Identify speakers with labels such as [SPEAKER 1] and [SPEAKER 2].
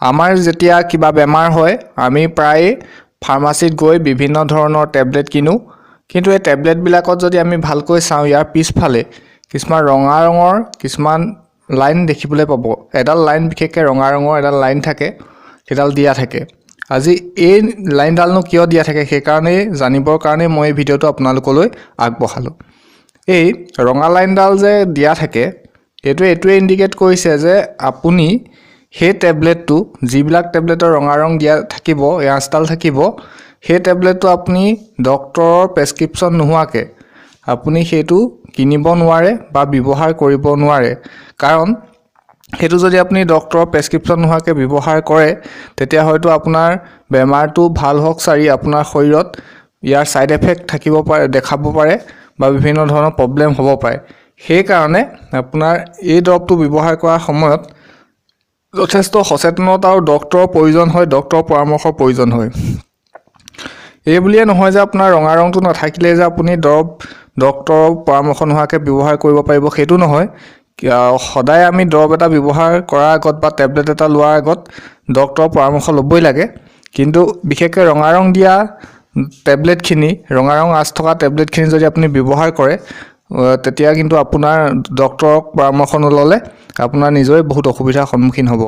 [SPEAKER 1] আমাৰ যেতিয়া কিবা বেমাৰ হয় আমি প্ৰায় ফাৰ্মাসিত গৈ বিভিন্ন ধৰণৰ টেবলেট কিনো কিন্তু এই টেবলেট বিলাকত যদি আমি ভালকৈ চাওঁ ইয়াৰ পিছফালে কিছুমান ৰঙা ৰঙৰ কিছুমান লাইন দেখিবলৈ পাব এডাল লাইন বিশেষকৈ ৰঙা ৰঙৰ এডাল লাইন থাকে সেডাল দিয়া থাকে আজি এই লাইনডালনো কিয় দিয়া থাকে সেই কাৰণে জানিবৰ কাৰণে মই এই ভিডিওটো আপোনালোকলৈ আগবঢ়ালো এই ৰঙা লাইনডাল যে দিয়া থাকে এটোৱে ইন্ডিকেট কৰিছে যে আপুনি সেই টেবলেটটো যিবিলাক টেবলেটৰ ৰঙা ৰং দিয়া থাকিব ইয়াস্তাল থাকিব সেই টেবলেটটো আপুনি ডক্টৰৰ প্ৰেসক্ৰিপচন নোহোৱাকে আপুনি হেতু কিনিব নোৱাৰে বা ব্যৱহাৰ কৰিব নোৱাৰে কাৰণ হেতু যদি আপুনি ডক্টৰৰ প্ৰেসক্ৰিপচন নোহোৱাকে ব্যৱহাৰ কৰে তেতিয়া হয়তো আপোনাৰ বেমাৰটো ভাল হওক সাৰি আপোনাৰ শৰীৰত ইয়াৰ সাইড এফেক্ট থাকিব পাৰে দেখাব পাৰে বা বিভিন্ন ধৰণৰ প্ৰবলেম হ'ব পাৰে সেই কাৰণে আপোনাৰ এই দৰবটো ব্যৱহাৰ কৰাৰ সময়ত যথেষ্ট সচেতনতা আৰু ডক্টৰৰ প্ৰয়োজন হয় ডক্টৰৰ পৰামৰ্শৰ প্ৰয়োজন হয় এই বুলিয়ে নহয় যে আপোনাৰ ৰঙা ৰংটো নাথাকিলে যে আপুনি দৰব ডক্টৰৰ পৰামৰ্শ নোহোৱাকে ব্যৱহাৰ কৰিব পাৰিব হেতু নহয় সদায় আমি দৰব এটা ব্যৱহাৰ কৰাৰ আগত বা টেবলেট এটা লোৱাৰ আগত ডক্টৰৰ পৰামৰ্শ লবই লাগে কিন্তু বিশেষকৈ ৰঙা ৰং দিয়া টেবলেট খিনি ৰঙা ৰং আঁচ থকা টেবলেট খিনি যদি আপুনি ব্যৱহাৰ কৰে তেতিয়া কিন্তু আপোনাৰ ডক্টৰৰ পৰামৰ্শ নললে আপোনাৰ নিজৰে বহুত অসুবিধাৰ সন্মুখীন হ'ব